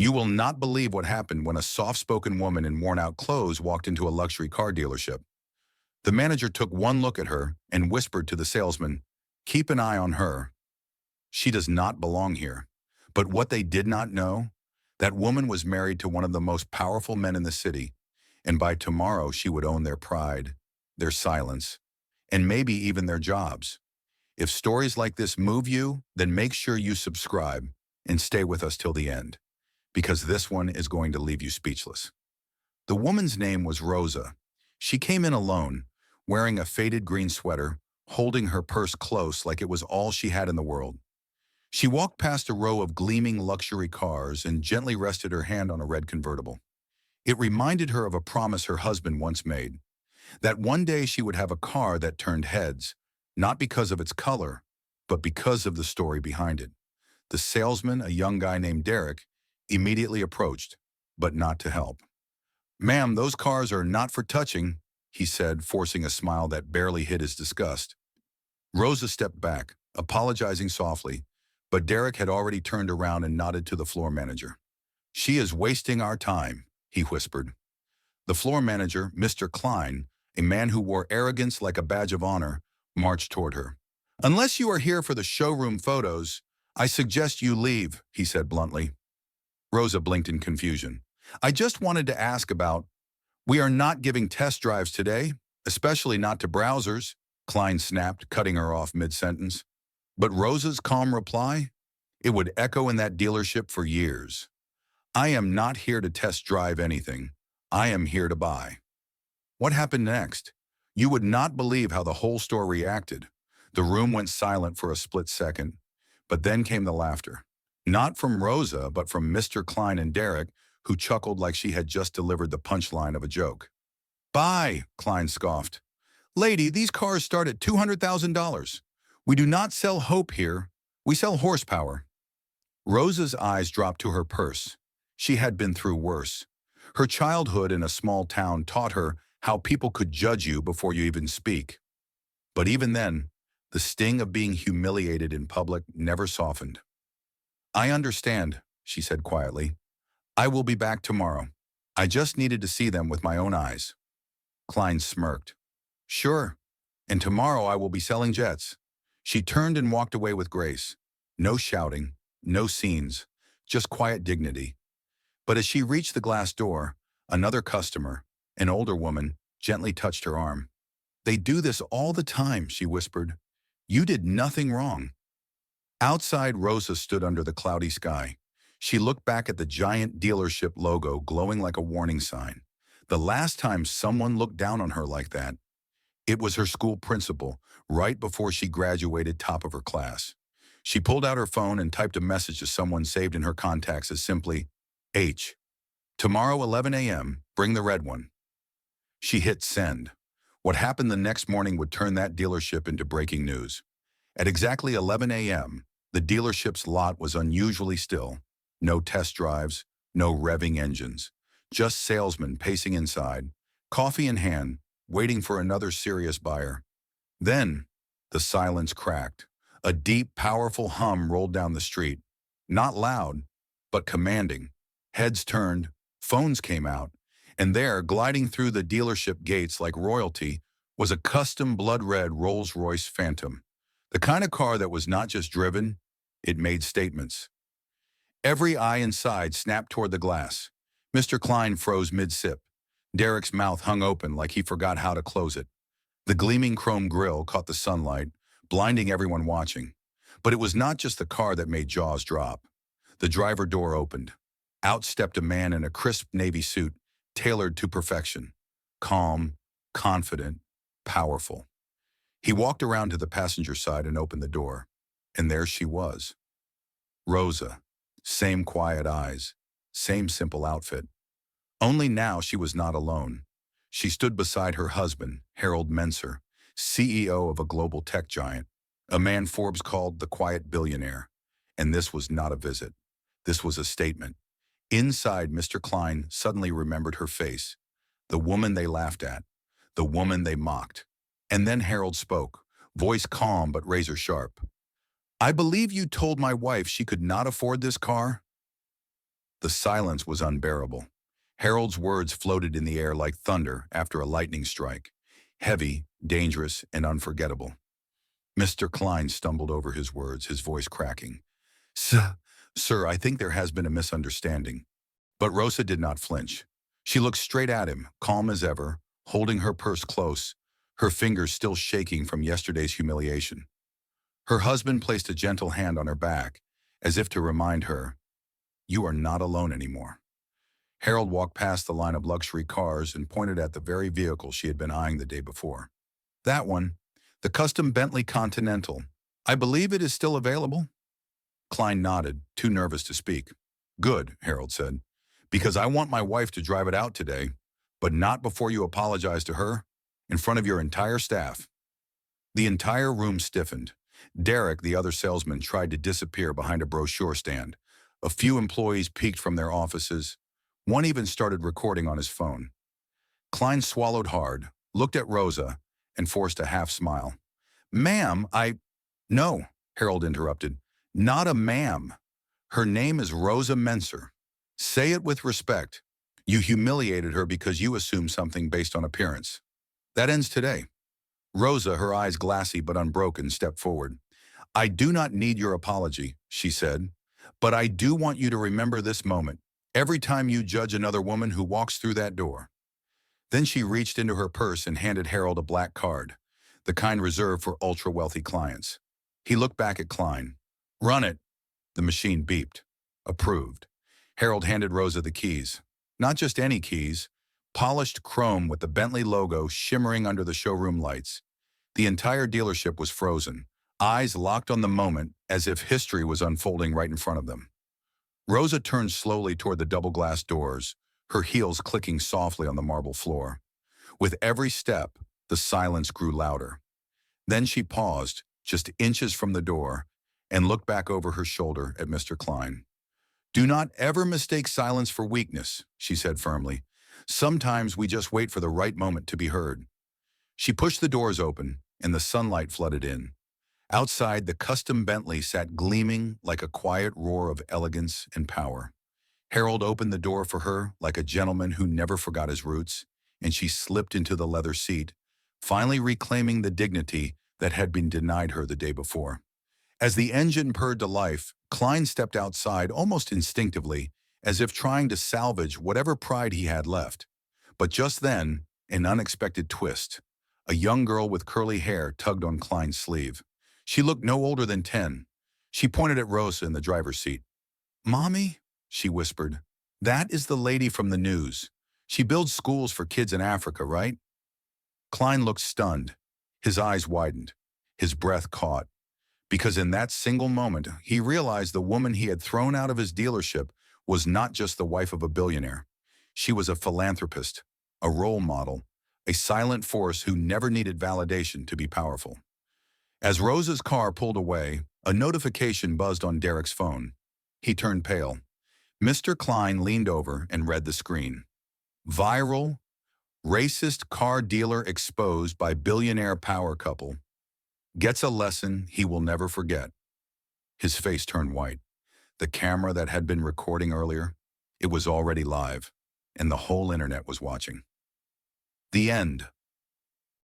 You will not believe what happened when a soft-spoken woman in worn-out clothes walked into a luxury car dealership. The manager took one look at her and whispered to the salesman, "Keep an eye on her. She does not belong here." But what they did not know, that woman was married to one of the most powerful men in the city, and by tomorrow she would own their pride, their silence, and maybe even their jobs. If stories like this move you, then make sure you subscribe and stay with us till the end, because this one is going to leave you speechless. The woman's name was Rosa. She came in alone, wearing a faded green sweater, holding her purse close like it was all she had in the world. She walked past a row of gleaming luxury cars and gently rested her hand on a red convertible. It reminded her of a promise her husband once made, that one day she would have a car that turned heads, not because of its color, but because of the story behind it. The salesman, a young guy named Derek, immediately approached, but not to help. "Ma'am, those cars are not for touching," he said, forcing a smile that barely hid his disgust. Rosa stepped back, apologizing softly, but Derek had already turned around and nodded to the floor manager. "She is wasting our time," he whispered. The floor manager, Mr. Klein, a man who wore arrogance like a badge of honor, marched toward her. "Unless you are here for the showroom photos, I suggest you leave," he said bluntly. Rosa blinked in confusion. "I just wanted to ask about—" "We are not giving test drives today, especially not to browsers," Klein snapped, cutting her off mid-sentence. But Rosa's calm reply? It would echo in that dealership for years. "I am not here to test drive anything. I am here to buy." What happened next? You would not believe how the whole store reacted. The room went silent for a split second, but then came the laughter. Not from Rosa, but from Mr. Klein and Derek, who chuckled like she had just delivered the punchline of a joke. "Buy," Klein scoffed. "Lady, these cars start at $200,000. We do not sell hope here. We sell horsepower." Rosa's eyes dropped to her purse. She had been through worse. Her childhood in a small town taught her how people could judge you before you even speak. But even then, the sting of being humiliated in public never softened. "I understand," she said quietly. "I will be back tomorrow. I just needed to see them with my own eyes." Klein smirked. "Sure, and tomorrow I will be selling jets." She turned and walked away with grace. No shouting, no scenes, just quiet dignity. But as she reached the glass door, another customer, an older woman, gently touched her arm. "They do this all the time," she whispered. "You did nothing wrong." Outside, Rosa stood under the cloudy sky. She looked back at the giant dealership logo glowing like a warning sign. The last time someone looked down on her like that, it was her school principal, right before she graduated top of her class. She pulled out her phone and typed a message to someone saved in her contacts as simply, "H. Tomorrow 11 a.m., bring the red one." She hit send. What happened the next morning would turn that dealership into breaking news. At exactly 11 a.m., the dealership's lot was unusually still. No test drives, no revving engines, just salesmen pacing inside, coffee in hand, waiting for another serious buyer. Then, the silence cracked. A deep, powerful hum rolled down the street. Not loud, but commanding. Heads turned, phones came out, and there, gliding through the dealership gates like royalty, was a custom blood-red Rolls Royce Phantom. The kind of car that was not just driven, it made statements. Every eye inside snapped toward the glass. Mr. Klein froze mid-sip. Derek's mouth hung open like he forgot how to close it. The gleaming chrome grille caught the sunlight, blinding everyone watching. But it was not just the car that made jaws drop. The driver door opened. Out stepped a man in a crisp navy suit, tailored to perfection. Calm, confident, powerful. He walked around to the passenger side and opened the door. And there she was. Rosa. Same quiet eyes. Same simple outfit. Only now she was not alone. She stood beside her husband, Harold Menser, CEO of a global tech giant, a man Forbes called the quiet billionaire. And this was not a visit. This was a statement. Inside, Mr. Klein suddenly remembered her face, the woman they laughed at, the woman they mocked. And then Harold spoke, voice calm but razor sharp. "I believe you told my wife she could not afford this car?" The silence was unbearable. Harold's words floated in the air like thunder after a lightning strike, heavy, dangerous, and unforgettable. Mr. Klein stumbled over his words, his voice cracking. Sir, I think there has been a misunderstanding. But Rosa did not flinch. She looked straight at him, calm as ever, holding her purse close, her fingers still shaking from yesterday's humiliation. Her husband placed a gentle hand on her back, as if to remind her, "You are not alone anymore." Harold walked past the line of luxury cars and pointed at the very vehicle she had been eyeing the day before. "That one, the custom Bentley Continental. I believe it is still available?" Klein nodded, too nervous to speak. "Good," Harold said, "because I want my wife to drive it out today, but not before you apologize to her, in front of your entire staff." The entire room stiffened. Derek, the other salesman, tried to disappear behind a brochure stand. A few employees peeked from their offices. One even started recording on his phone. Klein swallowed hard, looked at Rosa, and forced a half smile. "Ma'am, No," Harold interrupted. "Not a ma'am. Her name is Rosa Menser. Say it with respect. You humiliated her because you assumed something based on appearance. That ends today." Rosa, her eyes glassy but unbroken, stepped forward. "I do not need your apology," she said, "but I do want you to remember this moment, every time you judge another woman who walks through that door." Then she reached into her purse and handed Harold a black card, the kind reserved for ultra-wealthy clients. He looked back at Klein. "Run it." The machine beeped. Approved. Harold handed Rosa the keys. Not just any keys, polished chrome with the Bentley logo shimmering under the showroom lights. The entire dealership was frozen, eyes locked on the moment as if history was unfolding right in front of them. Rosa turned slowly toward the double-glass doors, her heels clicking softly on the marble floor. With every step, the silence grew louder. Then she paused, just inches from the door, and looked back over her shoulder at Mr. Klein. "Do not ever mistake silence for weakness," she said firmly. "Sometimes we just wait for the right moment to be heard." She pushed the doors open, and the sunlight flooded in. Outside, the custom Bentley sat gleaming like a quiet roar of elegance and power. Harold opened the door for her like a gentleman who never forgot his roots, and she slipped into the leather seat, finally reclaiming the dignity that had been denied her the day before. As the engine purred to life, Klein stepped outside almost instinctively, as if trying to salvage whatever pride he had left. But just then, an unexpected twist. A young girl with curly hair tugged on Klein's sleeve. She looked no older than 10. She pointed at Rosa in the driver's seat. "Mommy," she whispered, "that is the lady from the news. She builds schools for kids in Africa, right?" Klein looked stunned. His eyes widened. His breath caught. Because in that single moment, he realized the woman he had thrown out of his dealership was not just the wife of a billionaire. She was a philanthropist, a role model, a silent force who never needed validation to be powerful. As Rosa's car pulled away, a notification buzzed on Derek's phone. He turned pale. Mr. Klein leaned over and read the screen. "Viral, racist car dealer exposed by billionaire power couple. Gets a lesson he will never forget." His face turned white. The camera that had been recording earlier, it was already live, and the whole internet was watching. The end.